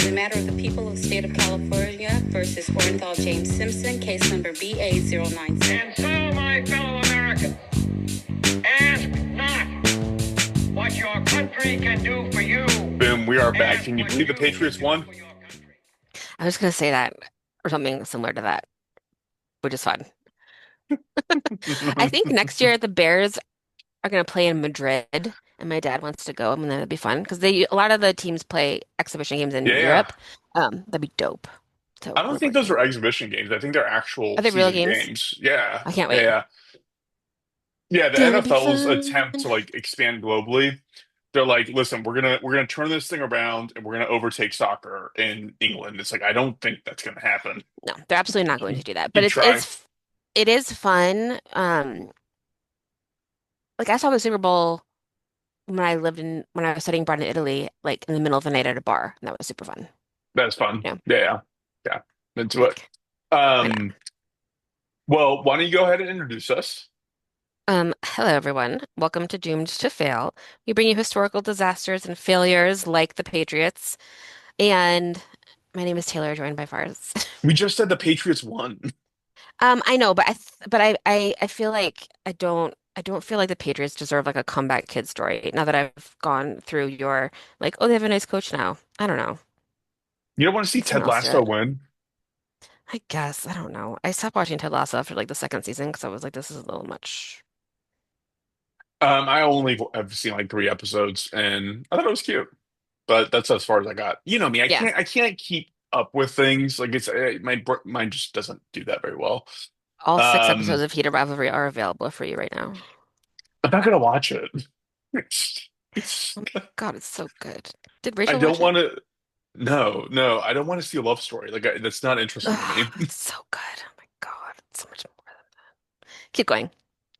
In the matter of the people of the state of California versus Orenthal James Simpson, case number BA097. And so, my fellow Americans, ask not what your country can do for you. Boom, we are back. Ask Can you what believe the you can Patriots do won? for your country. I was gonna say that or something similar to that, which is fun. I think next year the Bears are gonna play in Madrid, and my dad wants to go, and that'd be fun because they a lot of the teams play exhibition games in Yeah, yeah. Europe. That'd be dope. I So don't we're think those going. are exhibition games. I think they're actual Are they real season games? games. Yeah, I can't yeah, wait. yeah. Yeah, the Gonna be NFL's attempt fun. to like expand globally, they're like, listen, we're gonna turn this thing around and we're gonna overtake soccer in England. It's like I don't think that's gonna happen. No, they're absolutely not going to do that. But Keep trying. it is fun. Like I saw the Super Bowl when I was studying abroad in Italy, like in the middle of the night at a bar, and that was super fun. That's fun. You know, Yeah, yeah, yeah. Into it. like why not? Um, well, why don't you go ahead and introduce us? Hello everyone. Welcome to Doomed to Fail. We bring you historical disasters and failures like the Patriots. And my name is Taylor, joined by Fars. We just said the Patriots won. I know, but I feel like I don't feel like the Patriots deserve like a comeback kid story now that I've gone through your like, oh, they have a nice coach now. I don't know. You don't want to see Let someone Ted else do Lasso it. win? I guess. I don't know. I stopped watching Ted Lasso after like the second season because I was like, this is a little much. I only have seen like 3 episodes, and I thought it was cute, but that's as far as I got. You know me, I Yeah. can't keep up with things. Like it's mind just doesn't do that very well. All six Um, episodes of Heated Rivalry are available for you right now. I'm not gonna watch it. It's Oh my God, it's so good. Did I Rachel don't watch it? want to. No, no, I don't want to see a love story. That's not interesting to me. Ugh, it's so good. Oh my God, it's so much more than that. Keep going.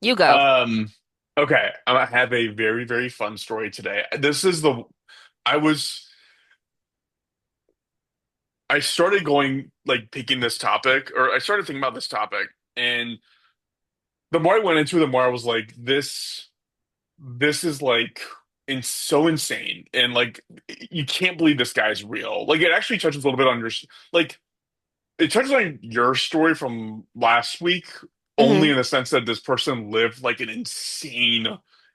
You go. Um, okay, I have a very, very fun story today. This is the I was I started going like picking this topic, or I started thinking about this topic, and the more I went into it, the more I was like, this is like so insane, and like you can't believe this guy's real. Like it actually touches a little bit on your like it touches on your story from last week, only Hmm. in the sense that this person lived like an insane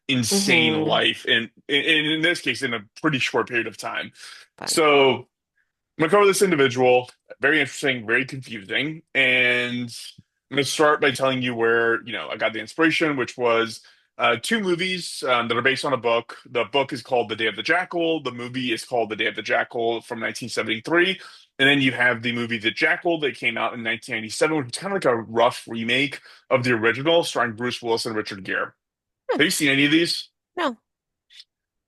Hmm. life, and in this case, in a pretty short period of time. Fun. So. I'm gonna cover this individual. Very interesting, very confusing. And I'm gonna start by telling you where, I got the inspiration, which was 2 movies that are based on a book. The book is called The Day of the Jackal. The movie is called The Day of the Jackal from 1973. And then you have the movie The Jackal that came out in 1997, which is kind of like a rough remake of the original, starring Bruce Willis and Richard Gere. Hmm. Have you seen any of these? No.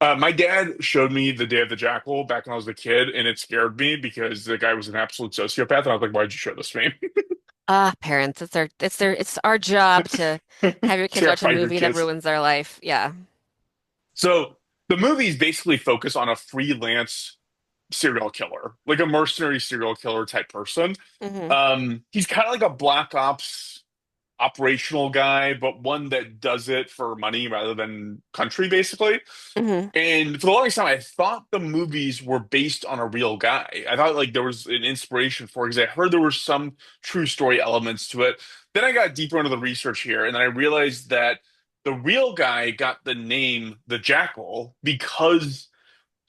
My dad showed me The Day of the Jackal back when I was a kid, and it scared me because the guy was an absolute sociopath. And I was like, "Why'd you show this to me?" Parents, it's our job to have your kids watch a Terrify your movie that kids. ruins their life. Yeah. So the movies basically focus on a freelance serial killer, like a mercenary serial killer type person. Hmm. He's kind of like a black ops operational guy, but one that does it for money rather than country, basically. Hmm. And for the longest time, I thought the movies were based on a real guy. I thought like there was an inspiration for it because I heard there were some true story elements to it. Then I got deeper into the research here, and then I realized that the real guy got the name the Jackal because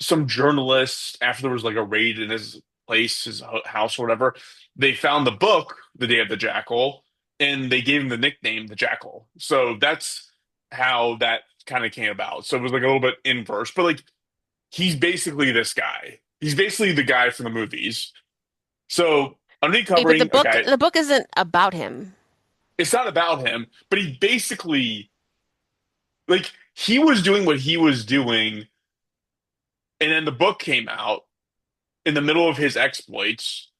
some journalists, after there was like a raid in his place, his house or whatever, they found the book, The Day of the Jackal, and they gave him the nickname the Jackal. So that's how that kind of came about. So it was like a little bit inverse, but like he's basically this guy. He's basically the guy from the movies. So underneath Wait, but the covering a book guy, the book isn't about him. it's not about him, but he basically like he was doing what he was doing, and then the book came out in the middle of his exploits,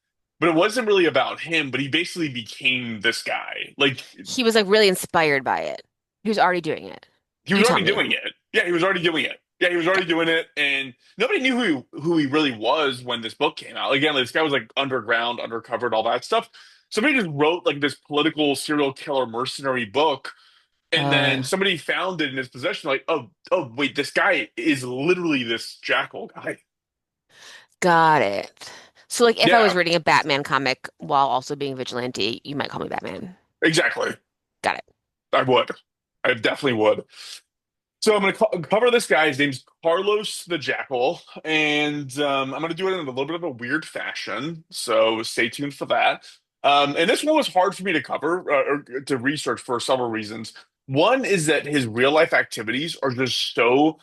but it wasn't really about him, but he basically became this guy. Like He was like really inspired by it. He was already doing it. he You was tell already me. doing it. Yeah, he was already doing it. Yeah, he was already doing it, and nobody knew who he really was when this book came out. Again, this guy was like underground, undercover, all that stuff. Somebody just wrote like this political serial killer mercenary book, and then Uh, somebody found it in his possession. Like, oh, wait, this guy is literally this jackal guy. got it. So like if I was Yeah, reading a Batman comic while also being vigilante, you might call me Batman. exactly. Got it. I would. I definitely would. So I'm going to cover this guy. His name's Carlos the Jackal, and I'm going to do it in a little bit of a weird fashion. So stay tuned for that. And this one was hard for me to cover or to research for several reasons. One is that his real life activities are just so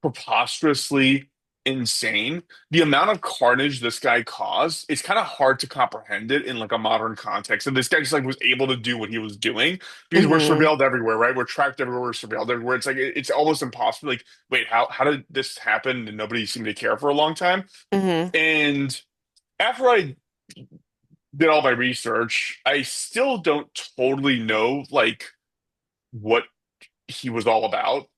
preposterously insane. The amount of carnage this guy caused, it's kind of hard to comprehend it in like a modern context. And this guy just like was able to do what he was doing because we're Hmm. surveilled everywhere, right? We're tracked everywhere, we're surveilled everywhere. It's like it's almost impossible. Like, wait, how did this happen? And nobody seemed to care for a long time. Hmm. And after I did all my research, I still don't totally know like what he was all about,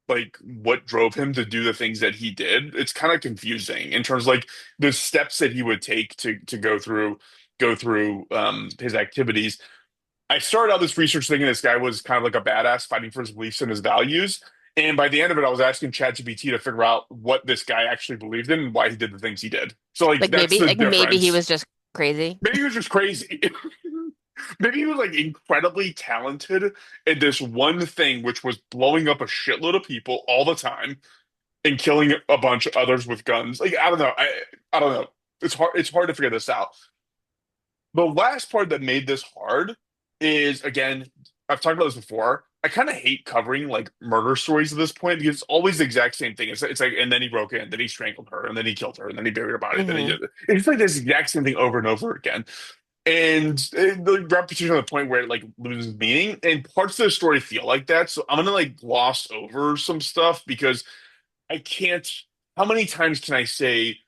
like what drove him to do the things that he did. It's kind of confusing in terms of like the steps that he would take to go through his activities. I started out this research thinking this guy was kind of like a badass fighting for his beliefs and his values. And by the end of it, I was asking ChatGPT to figure out what this guy actually believed in and why he did the things he did. So like that's the Like maybe he difference. was just crazy. Maybe he was just crazy. Maybe he was like incredibly talented at this one thing, which was blowing up a shitload of people all the time and killing a bunch of others with guns. Like I don't know. I don't know. It's hard to figure this out. The last part that made this hard is again, I've talked about this before. I kind of hate covering like murder stories at this point because it's always the exact same thing. It's like, and then he broke in, then he strangled her, and then he killed her, and then he buried her body, then he Hmm. did it. It's like this exact same thing over and over again. And the repetition to the point where it like loses meaning, and parts of the story feel like that. So I'm gonna like gloss over some stuff because I can't. How many times can I say,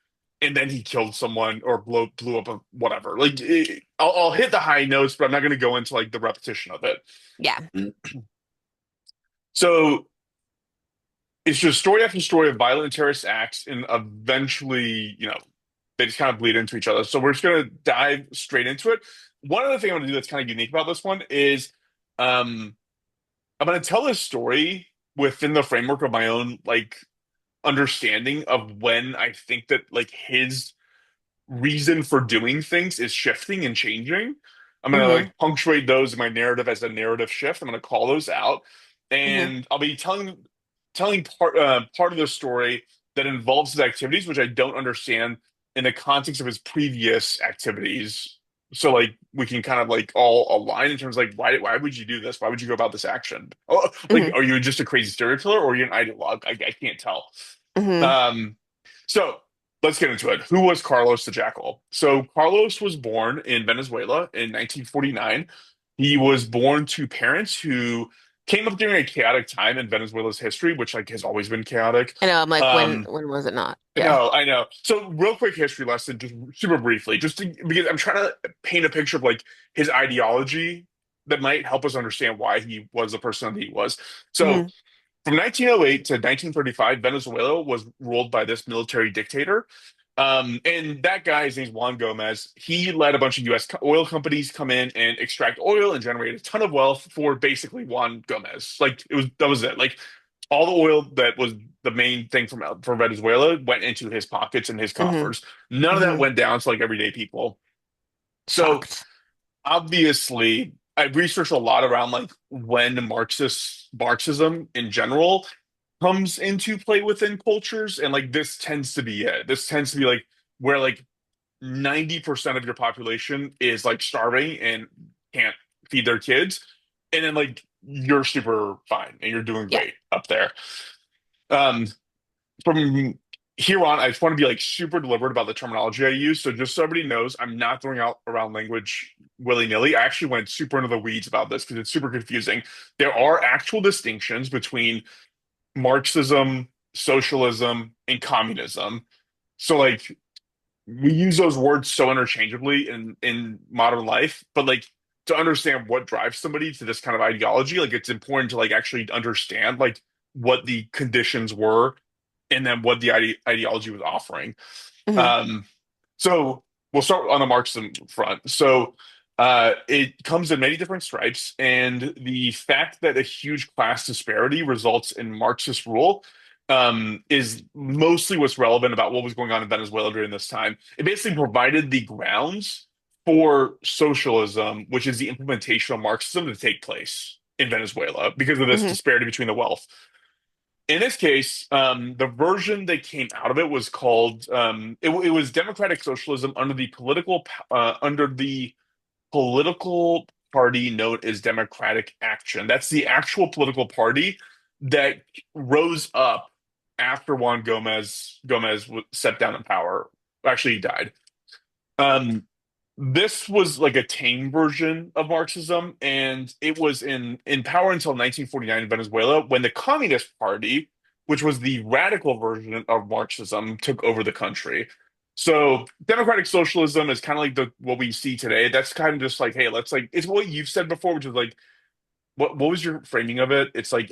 and then he killed someone or blew up a whatever? Like I'll hit the high notes, but I'm not going to go into like the repetition of it. Yeah. So it's just story after story of violent terrorist acts, and eventually, they just kind of bleed into each other. So we're just going to dive straight into it. One other thing I'm going to do that's kind of unique about this one is, um, I'm going to tell this story within the framework of my own like understanding of when I think that like his reason for doing things is shifting and changing. I'm gonna Hmm. like punctuate those in my narrative as a narrative shift. I'm gonna call those out, Hmm. and I'll be telling part of the story that involves his activities, which I don't understand in the context of his previous activities. So like we can kind of like all align in terms of like why would you do this? Why would you go about this action? Oh, like Hmm. are you just a crazy serial killer or are you an ideologue? I can't tell. Hmm. Um, so let's get into it. Who was Carlos the Jackal? So Carlos was born in Venezuela in 1949. He was born to parents who came up during a chaotic time in Venezuela's history, which like has always been chaotic. I know. I'm like, Um, when was it not? Yeah. no, I know. So real quick history lesson, just super briefly, because I'm trying to paint a picture of like his ideology that might help us understand why he was the person that he was. So Hmm. from 1908 to 1935, Venezuela was ruled by this military dictator. And that guy, his name's Juan Gomez. He let a bunch of U.S. oil companies come in and extract oil and generate a ton of wealth for basically Juan Gomez. Like that was it. Like all the oil that was the main thing from Venezuela went into his pockets and his Hmm. coffers. None of that Hmm. went down to like everyday people. So Shocked. obviously, I researched a lot around like when Marxism in general comes into play within cultures, and like this tends to be it. This tends to be like where like 90% of your population is like starving and can't feed their kids, and then like you're super fine and you're doing Yeah. great up there. Um, from here on, I just want to be like super deliberate about the terminology I use. So just so everybody knows, I'm not throwing out around language willy-nilly. I actually went super into the weeds about this because it's super confusing. There are actual distinctions between Marxism, socialism, and communism. So like we use those words so interchangeably in modern life, but like to understand what drives somebody to this kind of ideology, like it's important to like actually understand like what the conditions were and then what the ideology was offering. Hmm. Um, so we'll start on the Marxism front. So it comes in many different stripes, and the fact that a huge class disparity results in Marxist rule is mostly what's relevant about what was going on in Venezuela during this time. It basically provided the grounds for socialism, which is the implementation of Marxism, to take place in Venezuela because of this Hmm. disparity between the wealth. In this case, the version that came out of it was called it was democratic socialism under the political party known as Democratic Action. That's the actual political party that rose up after Juan Gomez stepped down in power. Actually, he died. Um, this was like a tame version of Marxism, and it was in power until 1949 in Venezuela when the Communist Party, which was the radical version of Marxism, took over the country. So democratic socialism is kind of like the what we see today. That's kind of just like, hey, let's like it's what you've said before, which is like what was your framing of it? It's like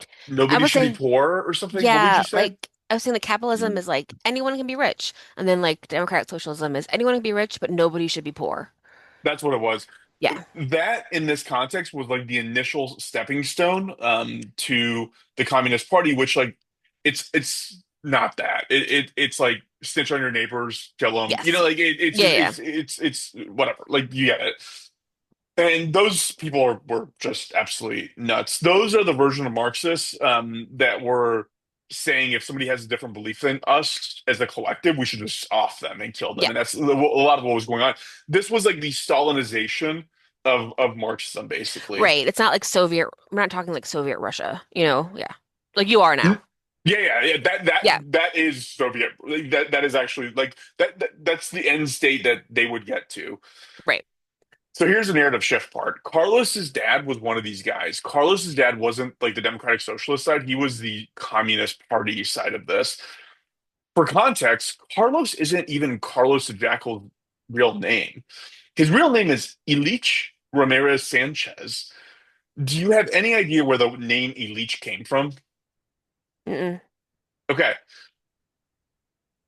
I nobody was should be saying, poor or something. What would you yeah, say? like I was saying that capitalism is like anyone can be rich. And then like democratic socialism is anyone can be rich, but nobody should be poor. That's what it was. Yeah. That in this context was like the initial stepping stone to the Communist Party, which like it's not that. It's like snitch on your neighbors, kill them. You know, Yes. like it's Yeah, just yeah. it's whatever. Like you get it. And those people were just absolutely nuts. Those are the version of Marxists that were saying if somebody has a different belief than us as a collective, we should just off them and kill them. Yeah. And that's a lot of what was going on. This was like the Stalinization of Marxism, basically. Right. It's not like Soviet, we're not talking like Soviet Russia, you know? Yeah. Like you are Mm. now. Yeah. Yeah. That is Soviet. Like, that is actually like that's the end state that they would get to. Right. So here's the narrative shift part. Carlos's dad was one of these guys. Carlos's dad wasn't like the Democratic Socialist side, he was the Communist Party side of this. For context, Carlos isn't even Carlos the Jackal's real name. His real name is Ilich Ramirez Sanchez. Do you have any idea where the name Ilich came from? Mm-mm. Okay,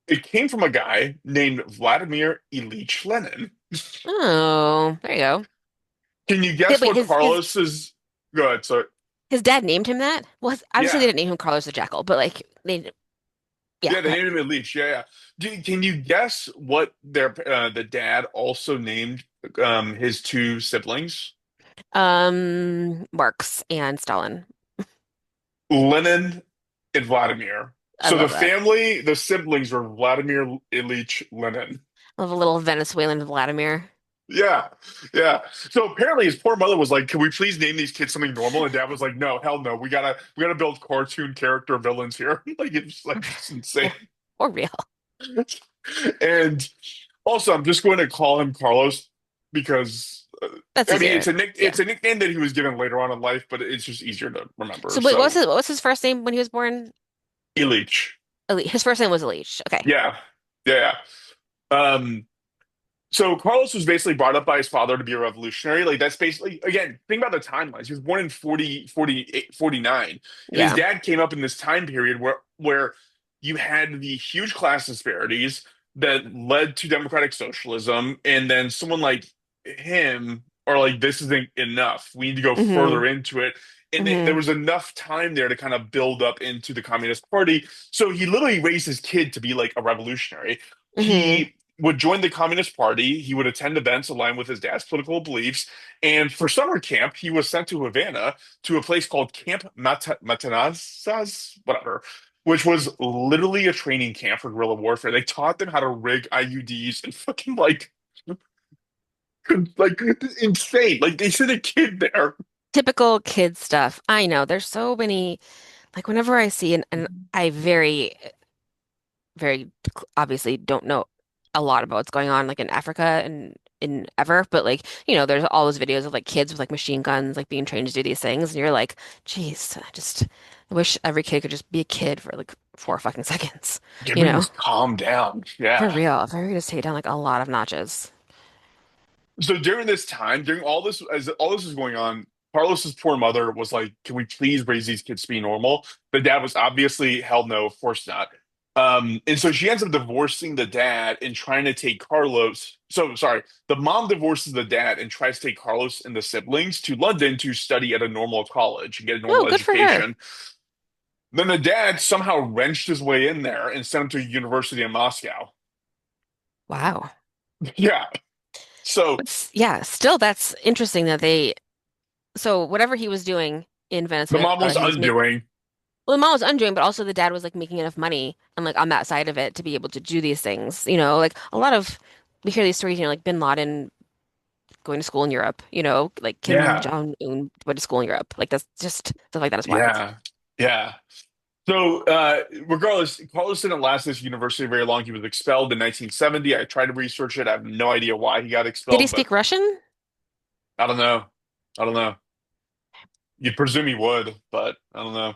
it came from a guy named Vladimir Ilich Lenin. Oh, there you go. Can you guess Wait, what Carlos's? Go ahead. So his dad named him that? Well, obviously they yeah, didn't name him Carlos the Jackal, but like yeah, yeah, go they ahead. named him Leech. Yeah. Can you guess what the dad also named his two siblings? Marx and Stalin. Lenin and Vladimir. I So the love that. family, the siblings were Vladimir Ilyich Lenin. I love a little Venezuelan Vladimir. Yeah, yeah. So apparently his poor mother was like, "Can we please name these kids something normal?" And dad was like, "No, hell no. We gotta build cartoon character villains here." Like it's like it's insane. Or, or real. And also, I'm just going to call him Carlos because That's I mean easier. Yeah. it's a nickname that he was given later on in life, but it's just easier to remember. So wait, So what was his first name when he was born? Ilich, His first name was Elise. Okay. yeah, yeah. Yeah. So Carlos was basically brought up by his father to be a revolutionary. Like that's basically again, think about the timelines. He was born in 49, and his Yeah. dad came up in this time period where you had the huge class disparities that led to democratic socialism, and then someone like him are like, this isn't enough. We need to go Hmm. further into it. And there Hmm. was enough time there to kind of build up into the Communist Party. So he literally raised his kid to be like a revolutionary. Hmm. He would join the Communist Party. He would attend events aligned with his dad's political beliefs. And for summer camp, he was sent to Havana to a place called Camp Matanzas, whatever, which was literally a training camp for guerrilla warfare. They taught them how to rig IUDs and fucking like insane. Like they sent a kid there. Typical kid stuff. I know. There's so many, like whenever I see and I very obviously don't know a lot about what's going on like in Africa and in ever, but like, there's all those videos of like kids with like machine guns like being trained to do these things, and you're like, geez, I wish every kid could just be a kid for like 4 fucking seconds, Give you me know? just calm down. For Yeah. real. If I were to just take down like a lot of notches. So during this time, during all this, as all this was going on, Carlos's poor mother was like, "Can we please raise these kids to be normal?" The dad was obviously, "Hell no, of course not." And so she ends up divorcing the dad and trying to take Carlos. So sorry, the mom divorces the dad and tries to take Carlos and the siblings to London to study at a normal college and get a Oh, normal good for her. education. Then the dad somehow wrenched his way in there and sent him to a university in Moscow. Wow. Yeah. So Yeah, still that's interesting that they so whatever he was doing in the Venezuela, mom was he was making undoing. well, the mom was undoing, but also the dad was like making enough money and like on that side of it to be able to do these things. Like a lot of we hear these stories, like Bin Laden going to school in Europe, like Kim Yeah. Jong-un went to school in Europe. Like that's just stuff like that is wild. Yeah. Yeah. So, regardless, Carlos didn't last this university very long. He was expelled in 1970. I tried to research it. I have no idea why he got Did he expelled, but speak Russian? I don't know. I don't know. You'd presume he would, but I don't know.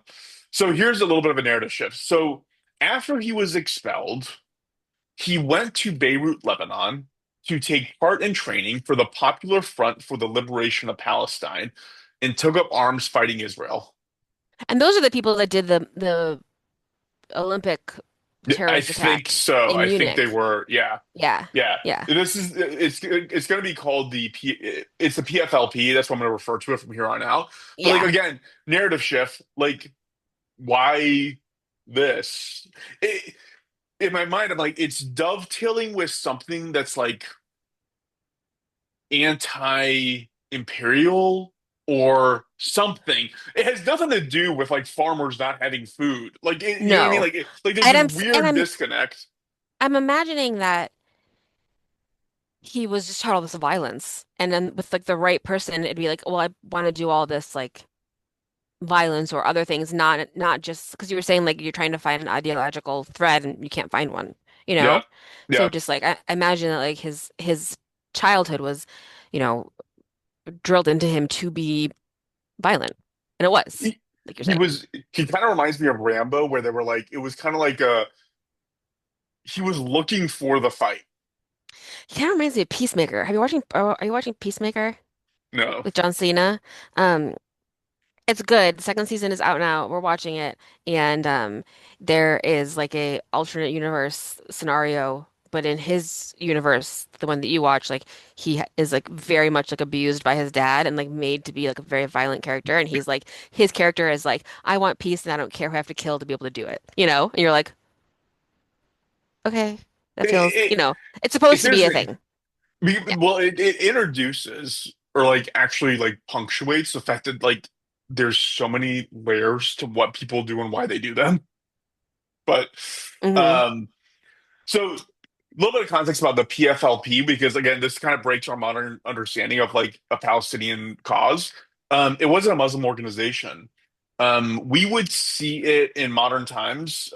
So here's a little bit of a narrative shift. So after he was expelled, he went to Beirut, Lebanon, to take part in training for the Popular Front for the Liberation of Palestine and took up arms fighting Israel. And those are the people that did the Olympic Yeah, I terrorist think attack so. in I think they Munich. were, yeah. Yeah. Yeah. Yeah. It's going to be called it's the PFLP. That's what I'm going to refer to it from here on out. But like Yeah. again, narrative shift, like why this? It, in my mind, I'm like, it's dovetailing with something that's like anti-imperial or something. It has nothing to do with like farmers not having food. You know what I mean? No. Like there's And this I'm s- and weird I'm disconnect. I'm imagining that he was just taught all this violence. And then with like the right person, it'd be like, well, I want to do all this like violence or other things, not just because you were saying like you're trying to find an ideological thread and you can't find one, you Yeah. know? So Yeah. just like I imagine that like his childhood was, you know, drilled into him to be violent. And it was, He, like you're he saying. was he kind of reminds me of Rambo where they were like it was kind of like he was looking for the fight. He kind of reminds me of Peacemaker. Are you watching Peacemaker No. with John Cena? Um, It's good. The second season is out now. We're watching it, and there is like a alternate universe scenario, but in his universe, the one that you watch, like is like very much like abused by his dad and like made to be like a very violent character, and he's like his character is like, I want peace and I don't care who I have to kill to be able to do it, And you're like, okay, that feels, it's supposed It's to be a interesting. thing. Yeah. Well, it introduces or like actually like punctuates the fact that like there's so many layers to what people do and why they do them. But Hmm. um so a little bit of context about the PFLP because again, this kind of breaks our modern understanding of like a Palestinian cause. It wasn't a Muslim organization. We would see it in modern times.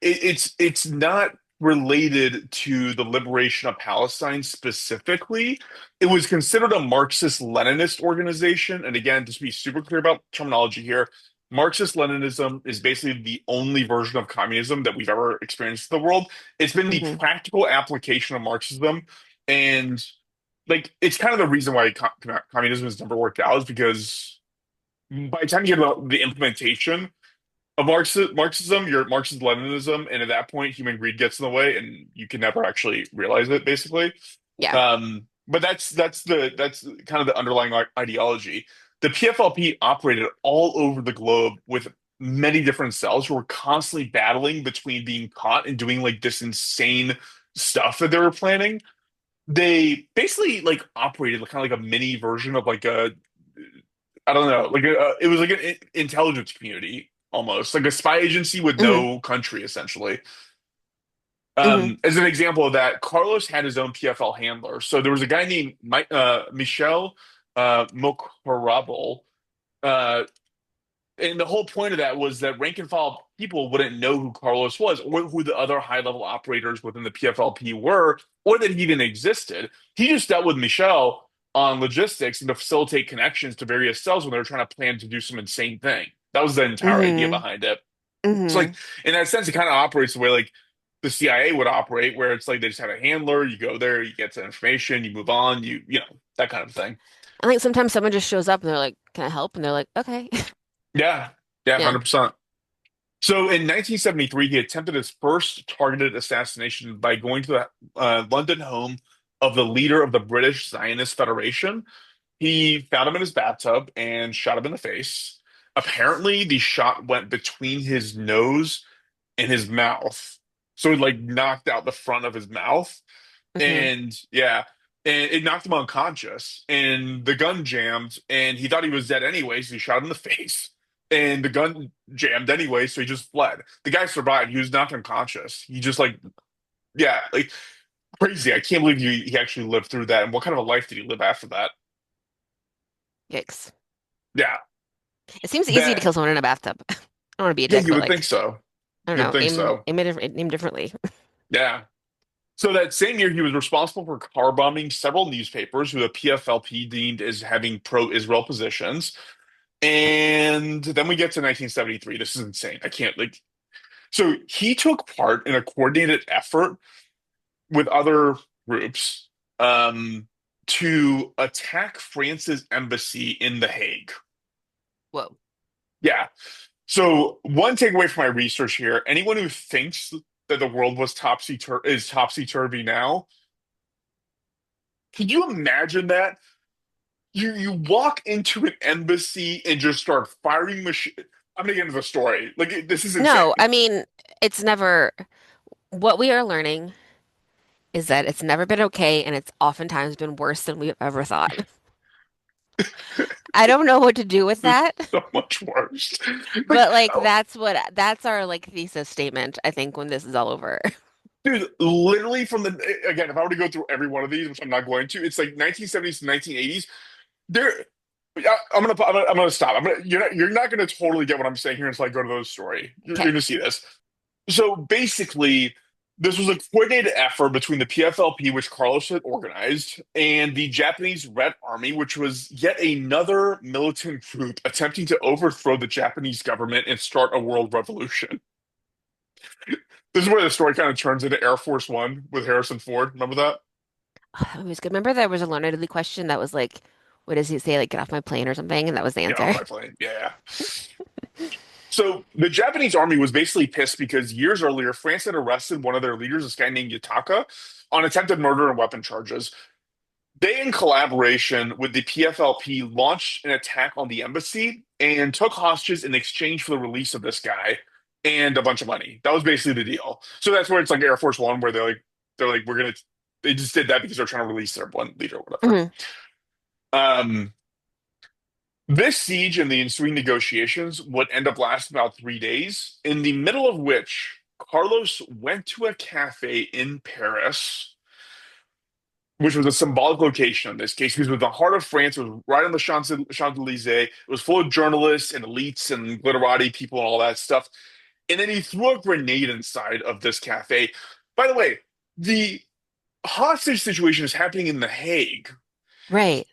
It's not related to the liberation of Palestine specifically. It was considered a Marxist-Leninist organization. And again, just to be super clear about terminology here, Marxist-Leninism is basically the only version of communism that we've ever experienced in the world. It's been the Hmm. practical application of Marxism, and like it's kind of the reason why communism has never worked out is because by the time you get the implementation of Marxism, you're Marxist-Leninism, and at that point, human greed gets in the way, and you can never actually realize it, basically. Yeah. But that's kind of the underlying ideology. The PFLP operated all over the globe with many different cells who were constantly battling between being caught and doing like this insane stuff that they were planning. They basically like operated kind of like a mini version of like a I don't know, it was like an intelligence community almost, like a spy agency with Hmm. no country essentially. Hmm. As an example of that, Carlos had his own PFL handler. So there was a guy named Michel Mokrabel, uh, and the whole point of that was that rank and file people wouldn't know who Carlos was or who the other high level operators within the PFLP were, or that he even existed. He just dealt with Michel on logistics and to facilitate connections to various cells when they were trying to plan to do some insane thing. That was the entire idea Hmm. behind it. So, like, Hmm. in that sense, it kind of operates the way like the CIA would operate, where it's like they just have a handler, you go there, you get some information, you move on, that kind of thing. I think sometimes someone just shows up and they're like, "Can I help?" And they're like, "Okay." Yeah, yeah, Yeah. 100%. So in 1973, he attempted his first targeted assassination by going to the London home of the leader of the British Zionist Federation. He found him in his bathtub and shot him in the face. apparently the shot went between his nose and his mouth. So it like knocked out the front of his mouth. Hmm. And yeah, and it knocked him unconscious. And the gun jammed, and he thought he was dead anyway, so he shot him in the face. And the gun jammed anyway, so he just fled. The guy survived. He was knocked unconscious. He just like, yeah, like crazy. I can't believe he actually lived through that. And what kind of a life did he live after that? Yikes. Yeah, It seems easy to that. kill someone in a bathtub. I don't want to be a Yeah, dick, you but would think like, so. I don't You'd know, think so. aim differently. Yeah. So that same year, he was responsible for car bombing several newspapers who the PFLP deemed as having pro-Israel positions. And then we get to 1973. This is insane. I can't like. So he took part in a coordinated effort with other groups um, to attack France's embassy in The Hague. Whoa. Yeah. So one takeaway from my research here: anyone who thinks that the world was topsy-turvy now, can you imagine that? You walk into an embassy and just start firing machine. I'm gonna get into the story. This is No, insane. I mean, it's never, what we are learning is that it's never been okay and it's oftentimes been worse than we've ever thought. I don't know what to do with It's that, so much worse. Like, but like oh, that's our like thesis statement, I think, when this is all over. dude, literally from the again, if I were to go through every one of these, which I'm not going to, it's like 1970s to 1980s. There, I'm gonna stop. You're not gonna totally get what I'm saying here until I go to those story. You're Okay. gonna see this. So basically, this was a coordinated effort between the PFLP, which Carlos had organized, and the Japanese Red Army, which was yet another militant group attempting to overthrow the Japanese government and start a world revolution. This is where the story kind of turns into Air Force One with Harrison Ford. Remember that? It was good. Remember there was a learnedly question that was like, what does he say? Like, get off my plane or something? And that was the Get off answer. my plane. Yeah. So the Japanese army was basically pissed because years earlier, France had arrested one of their leaders, this guy named Yataka, on attempted murder and weapon charges. They, in collaboration with the PFLP, launched an attack on the embassy and took hostages in exchange for the release of this guy and a bunch of money. That was basically the deal. So that's where it's like Air Force One, where they're like, they just did that because they're trying to release their one leader or whatever. Hmm. Um, this siege and the ensuing negotiations would end up lasting about 3 days, in the middle of which Carlos went to a cafe in Paris, which was a symbolic location in this case, because it was the heart of France. It was right on the Champs-Elysees. It was full of journalists and elites and glitterati people and all that stuff. And then he threw a grenade inside of this cafe. By the way, the hostage situation is happening in The Hague. Right.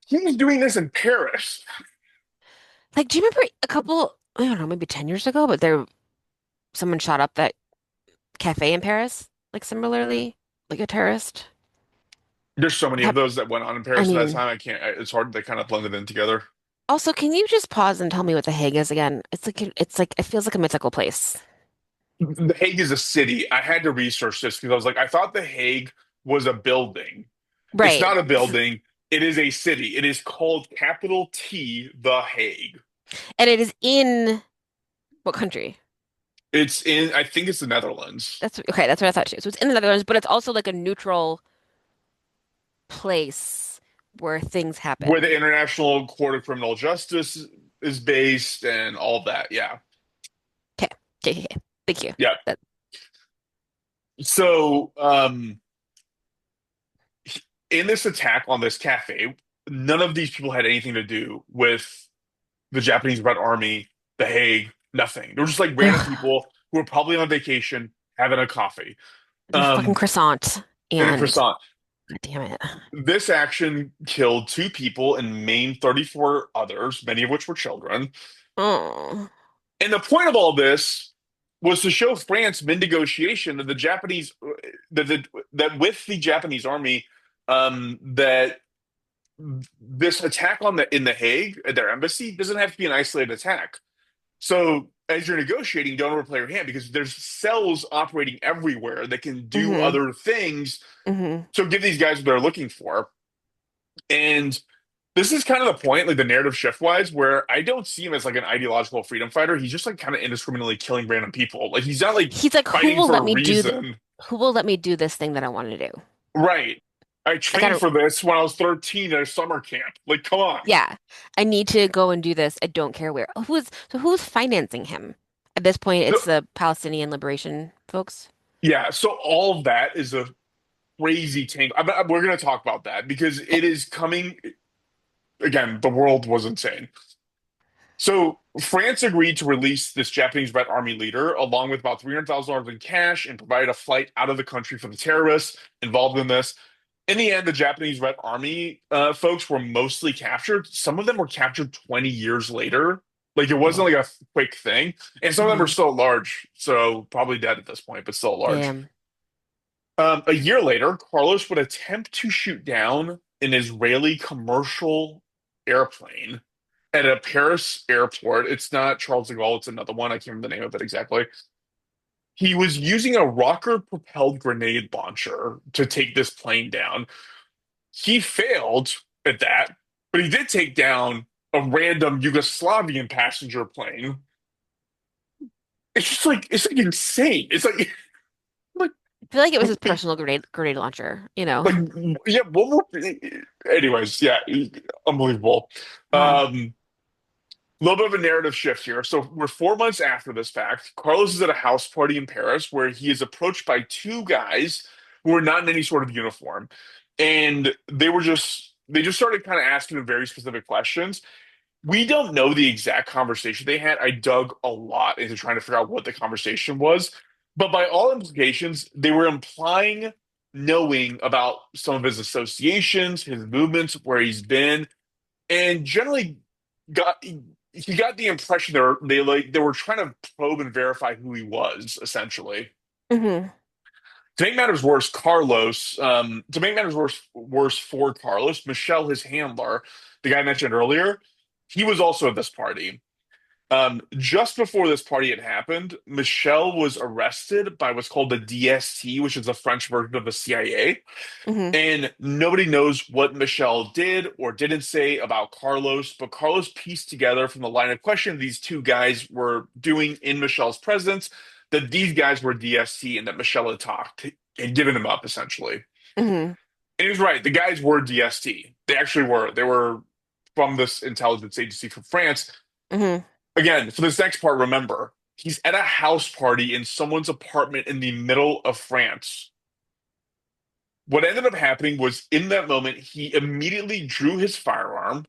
He's doing this in Paris. Like, do you remember a couple, I don't know, maybe 10 years ago, but someone shot up that cafe in Paris, like similarly, like a terrorist? There's so many of Have, those that went on in I Paris at that mean, time. I can't. It's hard. They kind of blended in together. also, can you just pause and tell me what The Hague is again? It's like it feels like a mythical place. The Hague is a city. I had to research this because I was like, I thought The Hague was a building. It's Right. not a building. It is a city. It is called capital T, The Hague. And it is in what country? It's in. I think it's the Netherlands, That's okay, that's what I thought too. So it's in the Netherlands, but it's also like a neutral place where things where happen. the International Court of Criminal Justice is based, and all that. Yeah, Okay. Okay, okay. Thank you. yeah. That, So, in this attack on this cafe, none of these people had anything to do with the Japanese Red Army, The Hague, nothing. They were just like random ugh, people who were probably on vacation having a coffee and a fucking um, croissant. and a And croissant. God damn it. This action killed two people and maimed 34 others, many of which were children. Oh. And the point of all this was to show France mid-negotiation that the Japanese that with the Japanese army that this attack on the in the Hague at their embassy doesn't have to be an isolated attack. So as you're negotiating, don't overplay your hand because there's cells operating everywhere that can do Hmm. other things. Hmm. So give these guys what they're looking for. And this is kind of the point, like the narrative shift wise, where I don't see him as like an ideological freedom fighter. He's just like kind of indiscriminately killing random people. Like he's not like He's like, fighting for a reason. who will let me do this thing that I want to do? Right. I I trained gotta, for this when I was 13 at a summer camp. Like, come on. yeah, I need to go and do this. I don't care where. Who's financing him? At this point, So, it's the Palestinian liberation folks. yeah, so all of that is a crazy tangle. We're going to talk about that because Okay. it is coming again. The world was insane. So France agreed to release this Japanese Red Army leader along with about $300,000 in cash and provided a flight out of the country for the terrorists involved in this. In the end, the Japanese Red Army folks were mostly captured. Some of them were captured 20 years later. Like it wasn't Oh, like a quick thing. And some of them are hmm. still at large, so probably dead at this point, but still at large. Damn. A year later, Carlos would attempt to shoot down an Israeli commercial airplane at a Paris airport. It's not Charles de Gaulle, it's another one. I can't remember the name of it exactly. He was using a rocket-propelled grenade launcher to take this plane down. He failed at that, but he did take down a random Yugoslavian passenger plane. It's just like it's like insane. It's like I feel like it was his personal grenade launcher, you know? like yeah. What more? Anyways, yeah, unbelievable. Wow. A little bit of a narrative shift here. So we're 4 months after this fact. Carlos is at a house party in Paris where he is approached by two guys who are not in any sort of uniform, and they just started kind of asking him very specific questions. We don't know the exact conversation they had. I dug a lot into trying to figure out what the conversation was. But by all implications, they were implying knowing about some of his associations, his movements, where he's been, and generally got he got the impression they were trying to probe and verify who he was, essentially. Hmm. To make matters worse for Carlos, Michelle, his handler, the guy I mentioned earlier, he was also at this party. Just before this party had happened, Michelle was arrested by what's called the DST, which is the French version of the CIA. Hmm. And nobody knows what Michelle did or didn't say about Carlos, but Carlos pieced together from the line of question these two guys were doing in Michelle's presence that these guys were DST and that Michelle had talked and given him up essentially. Hmm. And he was right. The guys were DST. They actually were. They were from this intelligence agency from France. Hmm. Again, for this next part, remember, he's at a house party in someone's apartment in the middle of France. What ended up happening was in that moment, he immediately drew his firearm,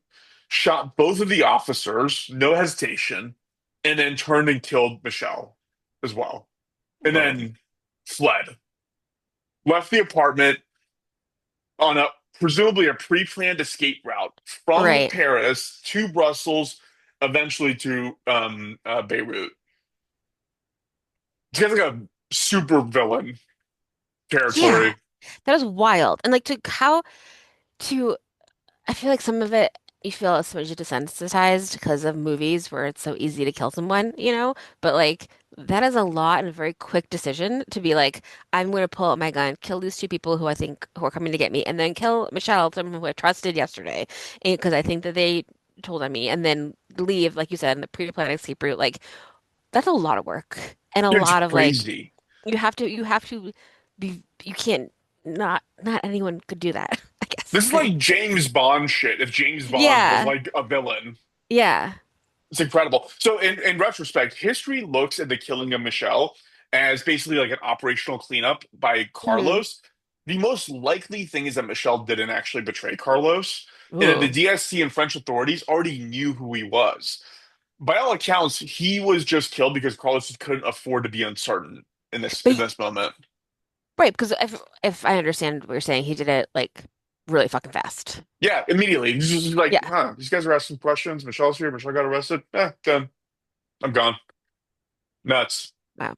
shot both of the officers, no hesitation, and then turned and killed Michelle as well. And Whoa. then fled. Left the apartment on a presumably a pre-planned escape route from Right. Paris to Brussels, eventually to Beirut. It's kind of like a super villain Yeah. territory. That is wild. And like to I feel like some of it you feel so much desensitized because of movies where it's so easy to kill someone, you know? But like that is a lot and a very quick decision to be like, I'm going to pull out my gun, kill these two people who are coming to get me, and then kill Michelle, someone who I trusted yesterday, because I think that they told on me, and then leave, like you said, in the pre-planned escape route. Like that's a lot of work and a It's lot of like crazy. you have to be you can't not anyone could do that, I guess. This is like James Bond shit. If James Bond was Yeah. like a villain, Yeah. it's incredible. So, in retrospect, history looks at the killing of Michelle as basically like an operational cleanup by Hmm. Carlos. The most likely thing is that Michelle didn't actually betray Carlos, and that the Ooh. DSC and French authorities already knew who he was. By all accounts, he was just killed because Carlos just couldn't afford to be uncertain in this But in this moment. right, because if I understand what you're saying, he did it like really fucking fast. Yeah, immediately. He's just like, Yeah. huh, these guys are asking questions. Michelle's here. Michelle got arrested. Done. I'm gone. Nuts. Wow.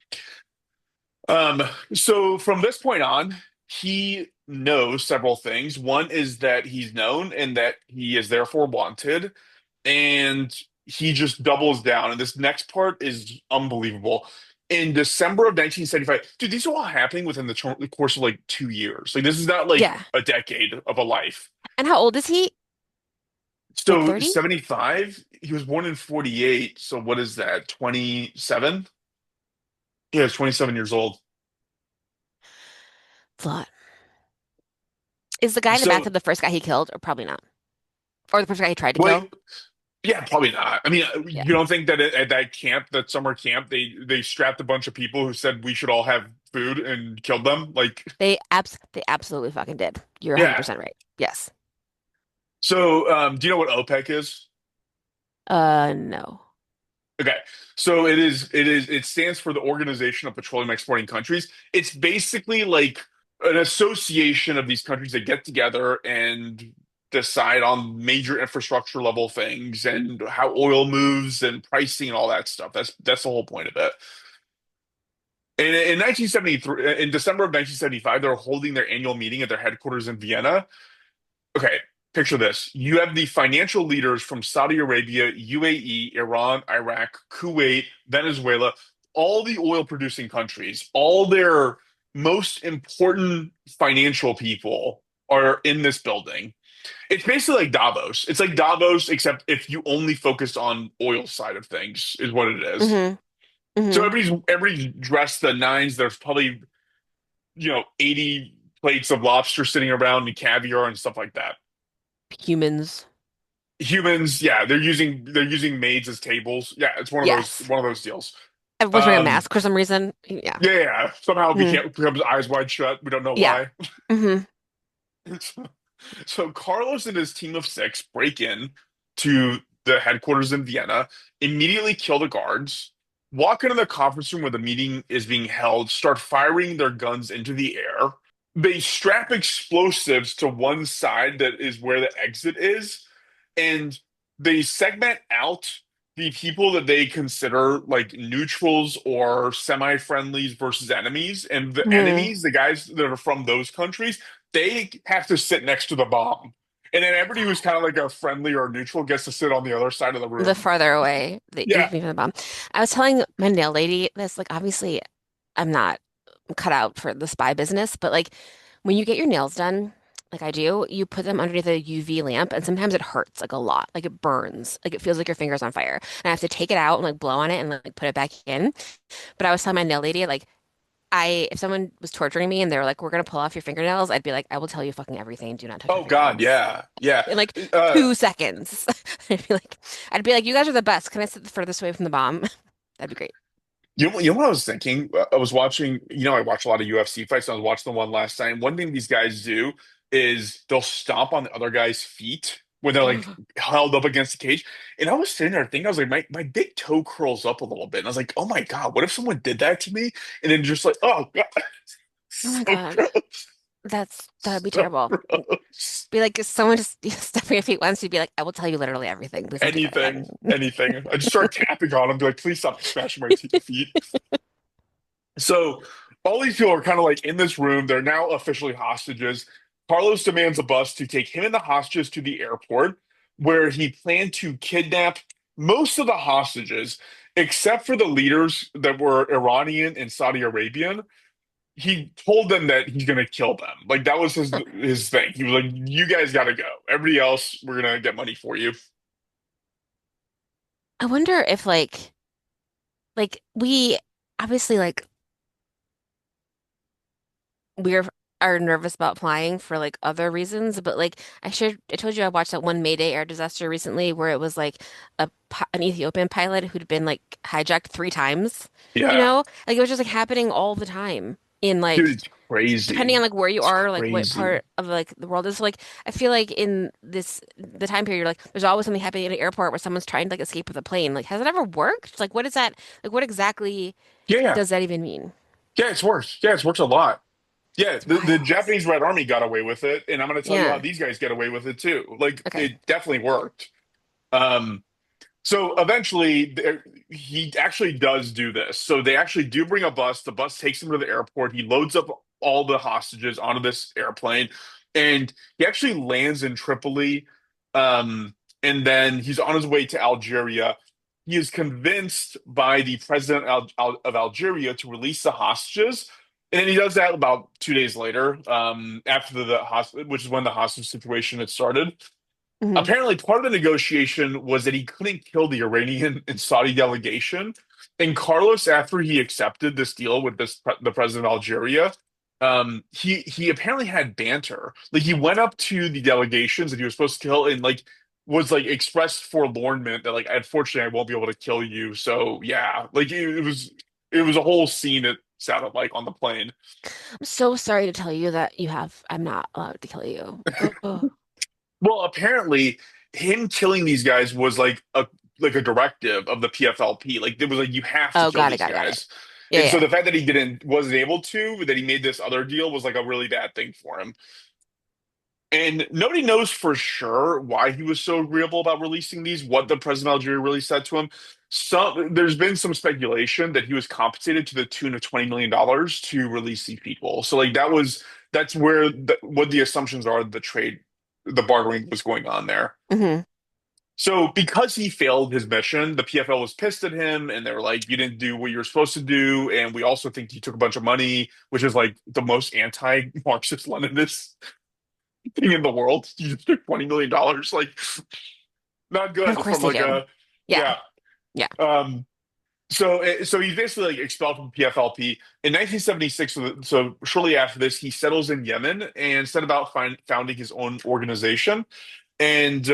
Um, so from this point on, he knows several things. One is that he's known and that he is therefore wanted, and he just doubles down. And this next part is unbelievable. In December of 1975, dude, these are all happening within the course of like 2 years. Like this is not like Yeah. a decade of a life. And how old is he? Like So 30? 75, he was born in 48. So what is that? 27? Yeah, he's 27 years old. It's a lot. Is the guy in the So bathtub the first guy he killed, or probably not? Or the first guy he tried to wait, kill? yeah, probably not. I mean, Yeah. you don't think that at that camp, that summer camp, they strapped a bunch of people who said we should all have food and killed them? Like, They absolutely fucking did. You're yeah. 100% right. Yes. So, do you know what OPEC is? No. Okay. So it stands for the Organization of Petroleum Exporting Countries. It's basically like an association of these countries that get together and decide on major infrastructure level things and how oil moves and pricing and all that stuff. That's the whole point of it. And in 1973, in December of 1975, they were holding their annual meeting at their headquarters in Vienna. Okay, picture this. You have the financial leaders from Saudi Arabia, UAE, Iran, Iraq, Kuwait, Venezuela, all the oil producing countries, all their most important financial people are in this building. It's basically like Davos. It's like Davos, except if you only focus on oil side of things, is what it is. Mm-hmm. So Mm-hmm. everybody's dressed the nines. There's probably, 80 plates of lobster sitting around and caviar and stuff like that. Humans. Humans, yeah, they're using maids as tables. Yeah, it's one of those Yes. one of those deals. Everyone's wearing a Um, mask for some reason. Yeah. yeah, yeah, yeah. Somehow Mm. becomes eyes wide shut. We don't know Yeah. why. Mm-hmm. So Carlos and his team of six break in to the headquarters in Vienna, immediately kill the guards, walk into the conference room where the meeting is being held, start firing their guns into the air. They strap explosives to one side that is where the exit is, and they segment out the people that they consider like neutrals or semi-friendlies versus enemies. And the Mm-hmm. enemies, the guys that are from those countries, they have to sit next to the bomb. And then everybody who's kind of like a friendly or neutral gets to sit on the other side of the The room. farther away you Yeah. can be from the bomb. I was telling my nail lady this, like, obviously, I'm not cut out for the spy business, but like, when you get your nails done, like I do, you put them underneath a UV lamp, and sometimes it hurts like a lot, like it burns, like it feels like your finger's on fire, and I have to take it out and like blow on it and like put it back in. But I was telling my nail lady, like, if someone was torturing me and they were like, "We're gonna pull off your fingernails," I'd be like, "I will tell you fucking everything. Do not touch my Oh God, fingernails." yeah. Yeah. In like Uh 2 seconds. I'd be like, "You guys are the best. Can I sit the furthest away from the bomb?" That'd be great. you know what I was thinking? I was watching, I watch a lot of UFC fights, and I was watching the one last time. One thing these guys do is they'll stomp on the other guy's feet when they're like held up against the cage. And I was sitting there thinking, I was like, my big toe curls up a little bit. And I was like, oh my God, what if someone did that to me? And then just like, oh God, Oh my so God. gross. That'd be So terrible. gross. Be like, if someone just step on your feet once, you'd be like, I will tell you literally everything. Please don't do that Anything, again. anything. I just start tapping on them, be like, please stop smashing my feet. So all these people are kind of like in this room. They're now officially hostages. Carlos demands a bus to take him and the hostages to the airport, where he planned to kidnap most of the hostages, except for the leaders that were Iranian and Saudi Arabian. He told them that he's going to kill them. Like that was his thing. He was like, "You guys got to go. Everybody else, we're gonna get money for you." I wonder if we obviously we're are nervous about flying for like other reasons, but like I told you I watched that one Mayday air disaster recently where it was like an Ethiopian pilot who'd been like hijacked 3 times, Yeah, Like it was just like happening all the time in dude, like it's crazy. depending on like where you It's are, like what crazy. part of like the world is like I feel like in the time period like there's always something happening at an airport where someone's trying to like escape with a plane. Like has it ever worked? Like what is that? Like what exactly Yeah, yeah, does that even mean? yeah. It's worse. Yeah, it's worse a lot. Yeah, It's the wild. Japanese Red Army got away with it, and I'm going to tell you how Yeah. these guys get away with it too. Like Okay. it definitely worked. Um, so eventually, he actually does do this. So they actually do bring a bus. The bus takes him to the airport. He loads up all the hostages onto this airplane, and he actually lands in Tripoli. And then he's on his way to Algeria. He is convinced by the president of Algeria to release the hostages. And then he does that about 2 days later, after the hostage, which is when the hostage situation had started. Hmm. Apparently, part of the negotiation was that he couldn't kill the Iranian and Saudi delegation. And Carlos, after he accepted this deal with the president of Algeria, he apparently had banter. Like he went up to the delegations that he was supposed to kill and like was like expressed forlornment that like unfortunately I won't be able to kill you. So yeah, like it was a whole scene. It sounded like on the plane. I'm so sorry to tell you that I'm not allowed to kill you. Oh, Well, apparently, him killing these guys was like a directive of the PFLP. Like it was like you have to oh, kill got it, these got it, got it. guys. Yeah, And so yeah. the fact that he wasn't able to, that he made this other deal was like a really bad thing for him. And nobody knows for sure why he was so agreeable about releasing these, what the president of Algeria really said to him. There's been some speculation that he was compensated to the tune of $20 million to release these people. So like that's where what the assumptions are the trade, the bartering was going on there. Hmm. So because he failed his mission, the PFL was pissed at him and they were like, you didn't do what you were supposed to do. And we also think you took a bunch of money, which is like the most anti-Marxist Leninist thing in the world. You just took $20 million. Like not Of good course from they like do. a Yeah, yeah. yeah. Um so he's basically like expelled from PFLP in 1976. So shortly after this, he settles in Yemen and set about founding his own organization. And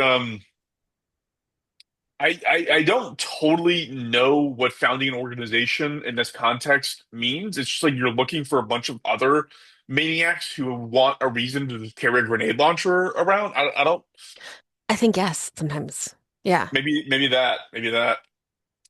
I don't totally know what founding an organization in this context means. It's just like you're looking for a bunch of other maniacs who want a reason to just carry a grenade launcher around. I don't. I think yes, sometimes. Yeah. Maybe that.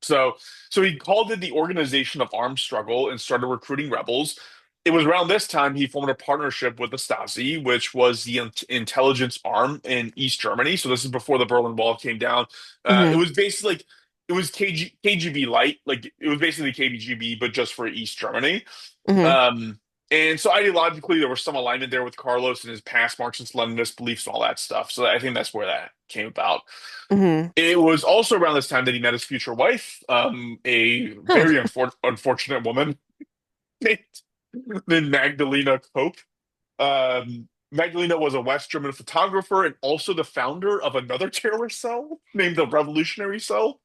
So so he called it the Organization of Armed Struggle and started recruiting rebels. It was around this time he formed a partnership with the Stasi, which was the intelligence arm in East Germany. So this is before the Berlin Wall came down. It Hmm. was basically like it was KGB light, like it was basically KGB, but just for East Germany. Hmm. Um, and so ideologically, there was some alignment there with Carlos and his past Marxist-Leninist beliefs and all that stuff. So I think that's where that came about. Hmm. It was also around this time that he met his future wife, a Huh. very unfortunate woman named, named Magdalena Kopp. Magdalena was a West German photographer and also the founder of another terrorist cell named the Revolutionary Cell.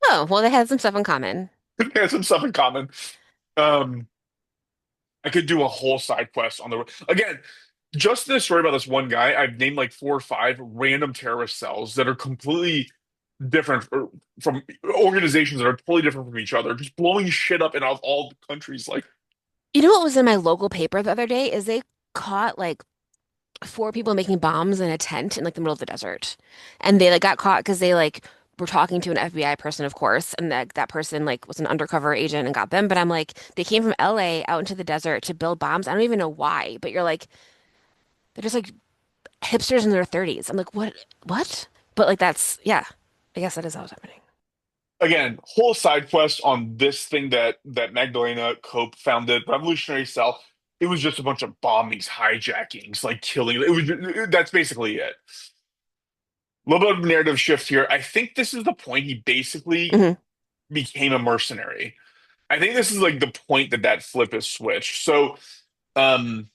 Oh, well, they had some stuff in common. They had some stuff in common. Um, I could do a whole side quest on the again. Just this story about this one guy, I've named like 4 or 5 random terrorist cells that are completely different from organizations that are totally different from each other, just blowing shit up in all the countries. Like, You know what was in my local paper the other day is they caught like 4 people making bombs in a tent in like the middle of the desert. And they like got caught because they like were talking to an FBI person, of course, and that person like was an undercover agent and got them. But I'm like, they came from LA out into the desert to build bombs. I don't even know why, but you're like, they're just like hipsters in their 30s. I'm like, what? What? But like yeah, I guess that is how it's happening. again, whole side quest on this thing that Magdalena Cope founded, Revolutionary Cell. It was just a bunch of bombings, hijackings, like killing. That's basically it. A little bit of narrative shift here. I think this is the point he basically Hmm. became a mercenary. I think this is like the point that flip is switched. So, um,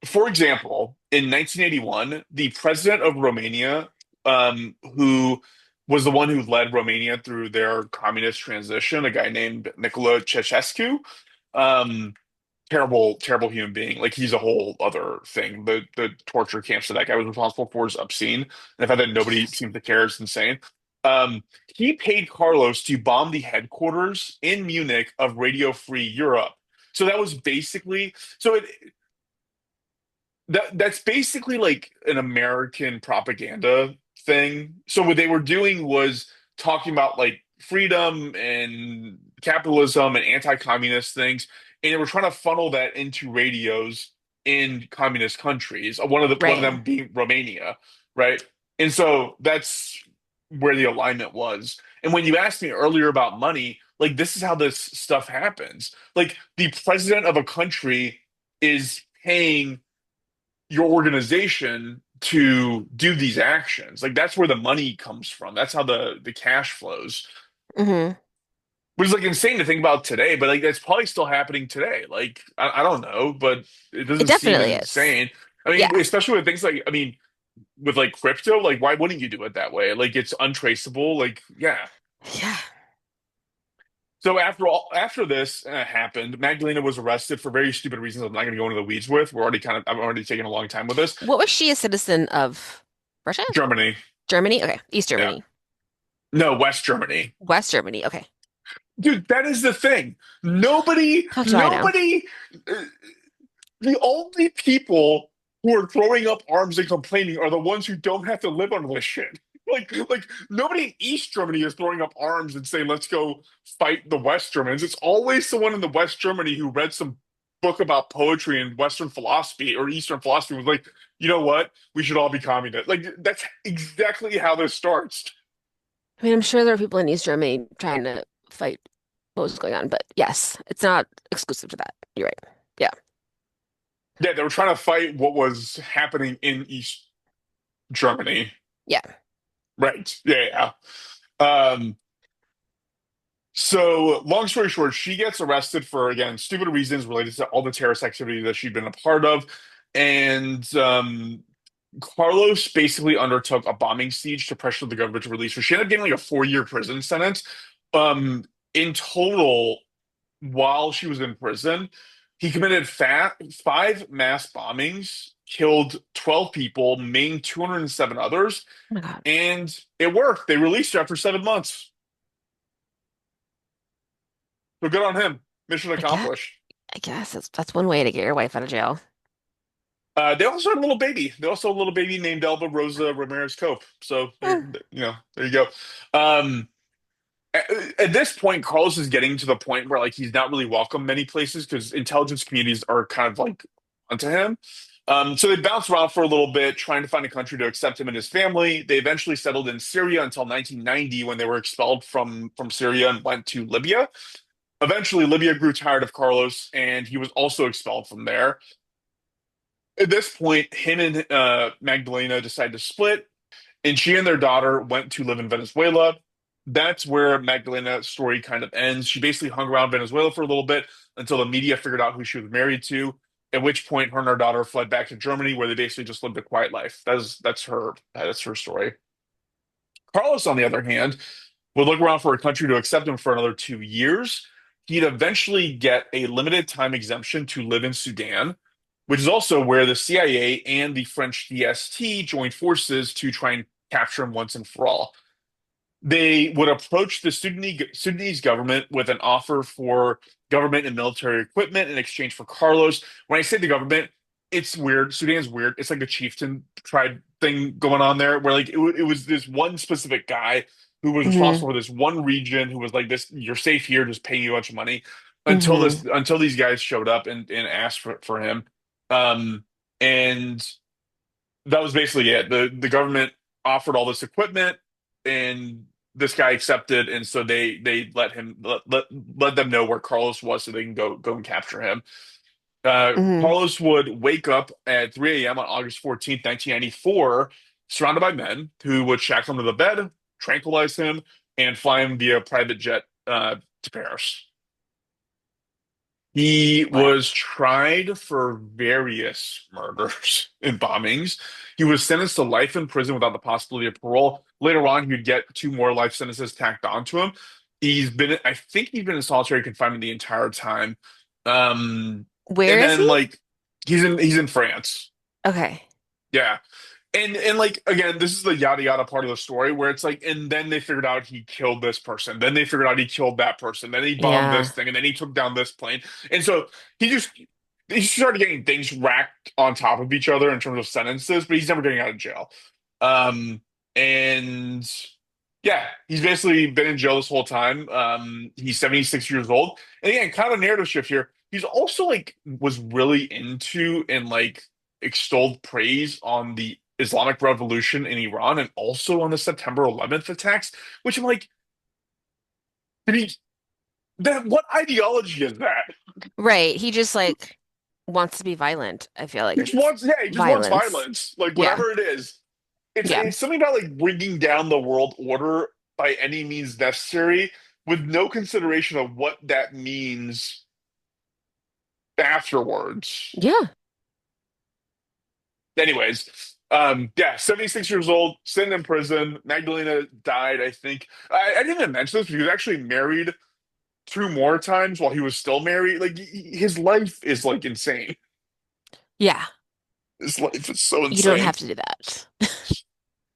for example, in 1981, the president of Romania, who was the one who led Romania through their communist transition, a guy named Nicolae Ceausescu, um, terrible, terrible human being. Like he's a whole other thing. The torture camps that guy was responsible for is obscene, and the fact that nobody seems to care is insane. He paid Carlos to bomb the headquarters in Munich of Radio Free Europe. So that was basically so it that's basically like an American propaganda thing. So what they were doing was talking about like freedom and capitalism and anti-communist things, and they were trying to funnel that into radios in communist countries. One of Right. them being Romania, right? And so that's where the alignment was. And when you asked me earlier about money, like this is how this stuff happens. Like the president of a country is paying your organization to do these actions. Like that's where the money comes from. That's how the cash flows. Hmm. Which is like insane to think about today, but like that's probably still happening today. Like I don't know, but it It doesn't seem definitely is. insane. I mean, Yeah. especially with things like I mean, with like crypto, like why wouldn't you do it that way? Like it's untraceable. Like yeah. Yeah. So after this happened, Magdalena was arrested for very stupid reasons. I'm not going to go into the weeds with. I'm already taking a long time with this. What was she a citizen of? Russia? Germany, Germany? Okay. East yeah, Germany. no, West Germany, West Germany. Okay. dude. That is the thing. Nobody, How do I know? nobody. uh, The only people who are throwing up arms and complaining are the ones who don't have to live under this shit. Like nobody in East Germany is throwing up arms and saying, "Let's go fight the West Germans." It's always someone in the West Germany who read some book about poetry and Western philosophy or Eastern philosophy was like, "You know what? We should all be communists." Like that's exactly how this starts. I mean, I'm sure there are people in East Germany trying to fight what was going on, but yes, it's not exclusive to that. You're right. Yeah. Yeah, they were trying to fight what was happening in East Germany. Yeah. Right. Yeah, yeah. So, long story short, she gets arrested for, again, stupid reasons related to all the terrorist activity that she'd been a part of. And Carlos basically undertook a bombing siege to pressure the government to release her. She ended up getting like a 4-year prison sentence. Um, in total, while she was in prison, he committed 5 mass bombings, killed 12 people, maimed 207 others, Oh my God. and it worked. They released her after 7 months. So good on him. Mission I guess accomplished. I guess that's one way to get your wife out of jail. They also had a little baby. They also had a little baby named Elba Rosa Ramirez Cope. So Hmm. there you go. Um, at this point, Carlos is getting to the point where like he's not really welcome many places because intelligence communities are kind of like onto him. So they bounced around for a little bit, trying to find a country to accept him and his family. They eventually settled in Syria until 1990 when they were expelled from Syria and went to Libya. Eventually, Libya grew tired of Carlos, and he was also expelled from there. At this point, him and Magdalena decided to split, and she and their daughter went to live in Venezuela. That's where Magdalena's story kind of ends. She basically hung around Venezuela for a little bit until the media figured out who she was married to, at which point her and her daughter fled back to Germany, where they basically just lived a quiet life. That's her story. Carlos, on the other hand, would look around for a country to accept him for another 2 years. He'd eventually get a limited time exemption to live in Sudan, which is also where the CIA and the French DST joined forces to try and capture him once and for all. They would approach the Sudanese government with an offer for government and military equipment in exchange for Carlos. When I say the government, it's weird. Sudan's weird. It's like a chieftain tribe thing going on there, where like it was this one specific guy who was Hmm. responsible for this one region who was like this, you're safe here, just paying you a bunch of money Hmm. until these guys showed up and asked for him. Um, and that was basically it. The government offered all this equipment, and this guy accepted, and so they let them know where Carlos was, so they can go and capture him. Hmm. Carlos would wake up at 3 a.m. on August 14th, 1994, surrounded by men who would shackle him to the bed, tranquilize him, and fly him via private jet to Paris. He Wow. was tried for various murders and bombings. He was sentenced to life in prison without the possibility of parole. Later on, he'd get 2 more life sentences tacked onto him. I think he's been in solitary confinement the entire time. Where And is then he? like he's in France. Okay. Yeah. And like again, this is the yada yada part of the story where it's like, and then they figured out he killed this person. Then they figured out he killed that person. Then he bombed this Yeah. thing, and then he took down this plane. And so he just he started getting things racked on top of each other in terms of sentences, but he's never getting out of jail. Um, and yeah, he's basically been in jail this whole time. He's 76 years old. And again, kind of a narrative shift here. He's also like was really into and like extolled praise on the Islamic Revolution in Iran and also on the September 11th attacks, which I'm like, did he, what ideology is that? Right. He just like wants to be violent. I feel like it's He just wants violence. violence, like Yeah. whatever it is. Yeah. It's something about like bringing down the world order by any means necessary with no consideration of what that means afterwards. Yeah. Anyways, Yeah, 76 years old, sitting in prison. Magdalena died, I think. I didn't even mention this, but he was actually married two more times while he was still married. Like his life is like insane. Yeah, His life is so you don't insane. have to do that.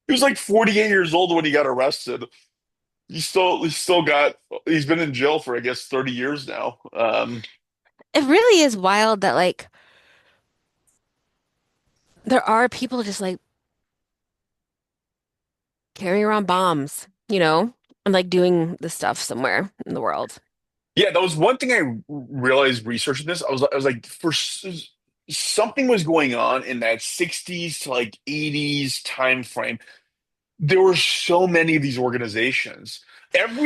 He was like 48 years old when he got arrested. He's been in jail for I guess 30 years now. It really is wild that like there are people just like carrying around bombs, and like doing this stuff somewhere in the world. Yeah, that was one thing I realized researching this. I was like, something was going on in that 60s to like 80s time frame. There were so many of these organizations. And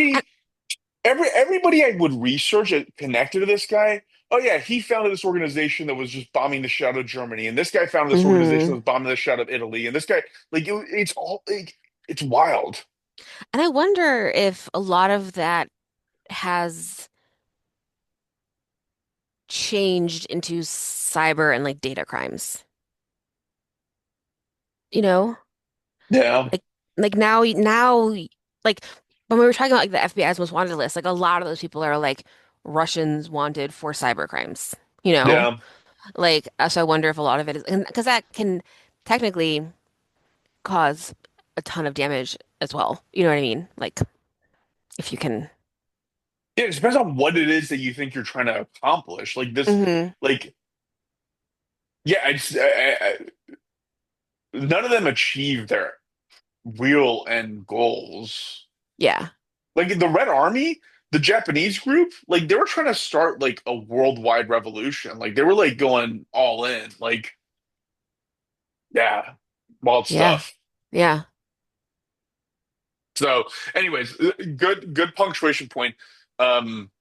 Everybody I would research that connected to this guy. Oh yeah, he founded this organization that was just bombing the shit out of Germany, and this guy founded this organization that hmm was bombing the shit out of Italy, and this guy it's all it's wild. and I wonder if a lot of that has changed into cyber and like data crimes. You know? Yeah, Like now like when we were talking about like the FBI's most wanted list, like a lot of those people are like Russians wanted for cyber crimes, you know? yeah. Like so I wonder if a lot of it is because that can technically cause a ton of damage as well. You know what I mean? Like if you can Yeah, it depends on what it is that you think you're trying to accomplish. Like this, hmm like yeah, none of them achieve their real end goals. Yeah. Like the Red Army, the Japanese group, like they were trying to start like a worldwide revolution. Like they were like going all in. Like yeah, wild Yeah. stuff. Yeah. So, anyways, good punctuation point. Um,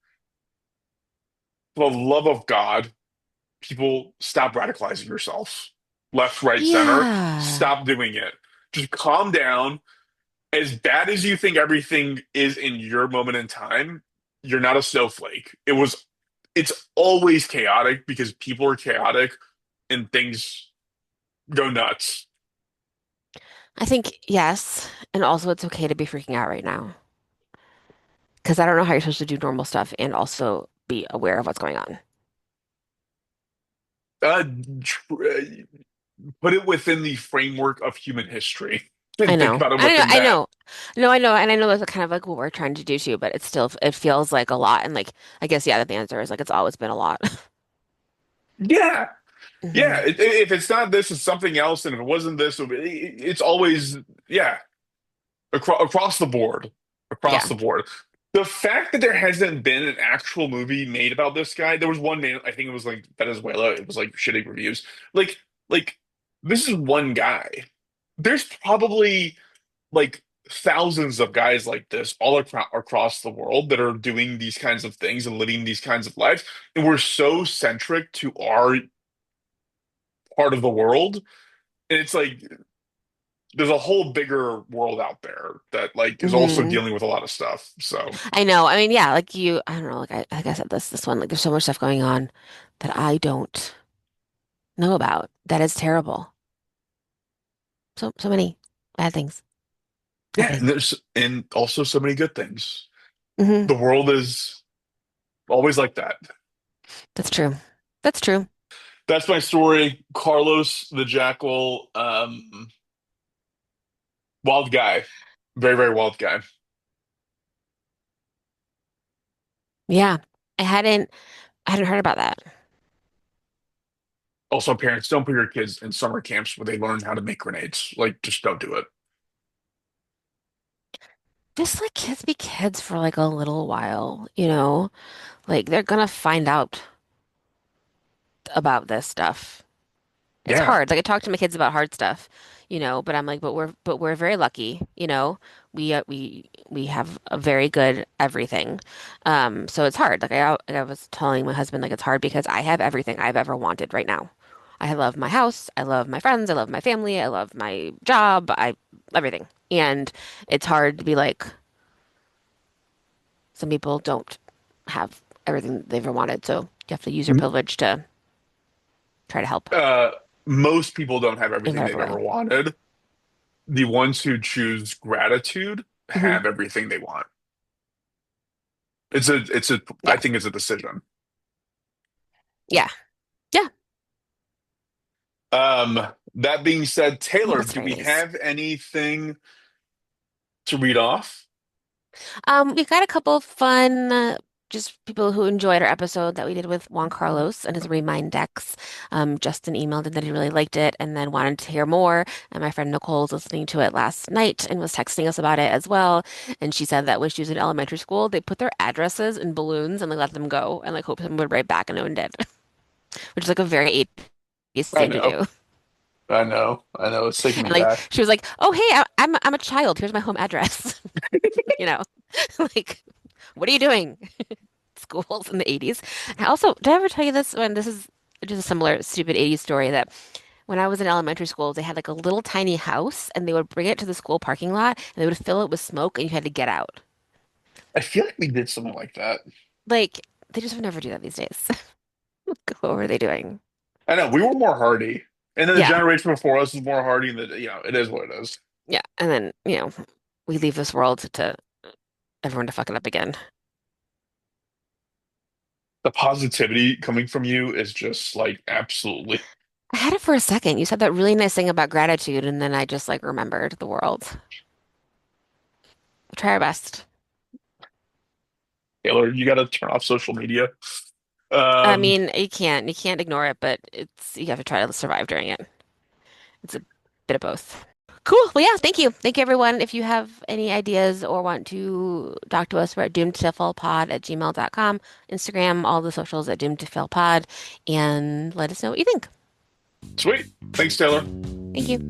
for the love of God, people stop radicalizing yourselves. Left, right, center. Yeah. Stop doing it. Just calm down. As bad as you think everything is in your moment in time, you're not a snowflake. It's always chaotic because people are chaotic and things go nuts. I think yes, and also it's okay to be freaking out right now because I don't know how you're supposed to do normal stuff and also be aware of what's going on. Uh, put it within the framework of human history I and think know. about it I know. within I that. know. No, I know. And I know that's kind of like what we're trying to do too, but it's still, it feels like a lot. And like, I guess, yeah, the answer is like, it's always been a lot. Yeah. Yeah. hmm If it's not this, it's something else. And if it wasn't this, it's always, yeah, across the board. Across Yeah. the board. The fact that there hasn't been an actual movie made about this guy, there was one made, I think it was like Venezuela. It was like shitty reviews. Like, like this is one guy. There's probably like thousands of guys like this all across the world that are doing these kinds of things and living these kinds of lives. And we're so centric to our part of the world. And it's like there's a whole bigger world out there that like is also hmm dealing with a lot of stuff. So I know. I mean, yeah, like you, I don't know, like I said, this one, like there's so much stuff going on that I don't know about. That is terrible. So many bad things yeah, and happening. there's and also so many good things. hmm The world is always like that. That's true. That's true. That's my story. Carlos the Jackal, wild guy. Very, very wild guy. Yeah. I hadn't heard about that. Also, parents, don't put your kids in summer camps where they learn how to make grenades. Like, just don't do it. Just let kids be kids for like a little while, you know? Like they're gonna find out about this stuff. It's Yeah. hard. Like I talk to my kids about hard stuff, but I'm like, but we're very lucky, you know. We have a very good everything. So it's hard. Like I was telling my husband, like it's hard because I have everything I've ever wanted right now. I love my house, I love my friends, I love my family, I love my job, I everything. And it's hard to be like some people don't have everything they've ever wanted, so you have to use your privilege to try to help. most people don't have everything they've ever inevitably. wanted. The ones who choose gratitude Hmm. have everything they want. I Yeah. think it's a decision. Yeah. Yeah. That being said, Oh, Taylor, that's do very we nice. have anything to read off? We've got a couple of fun, just people who enjoyed our episode that we did with Juan Carlos and his Remind decks. Justin emailed in that he really liked it and then wanted to hear more. And my friend Nicole was listening to it last night and was texting us about it as well. And she said that when she was in elementary school, they put their addresses in balloons and they let them go and like hope someone would write back and no one did, which is like a very 80s I thing to know, do. I know. It's taking me And like back. she was like, "Oh, hey, I'm a child. Here's my home address." You know, like, what are you doing? Schools in the 80s. I also, did I ever tell you this? When this is just a similar stupid 80s story that when I was in elementary school, they had like a little tiny house and they would bring it to the school parking lot and they would fill it with smoke and you had to get out. I feel like we did something like that. Like, they just would never do that these days. What were they doing? I know we were more hardy, and then the Yeah. generation before us was more hardy, and it is what it is. Yeah. And then, we leave this world to everyone to fuck it up again. The positivity coming from you is just like absolutely. I had it for a second. You said that really nice thing about gratitude, and then I just like remembered the world. Try our best. Taylor, you got to turn off social media. I Um, mean, you can't ignore it, but you have to try to survive during it. It's a bit of both. Cool. Well, yeah, thank you. Thank you, everyone. If you have any ideas or want to talk to us, we're at doomedtofallpod@gmail.com, Instagram, all the socials at doomedtofallpod, and let us know what you think. Sweet. Thanks, Taylor. Thank you.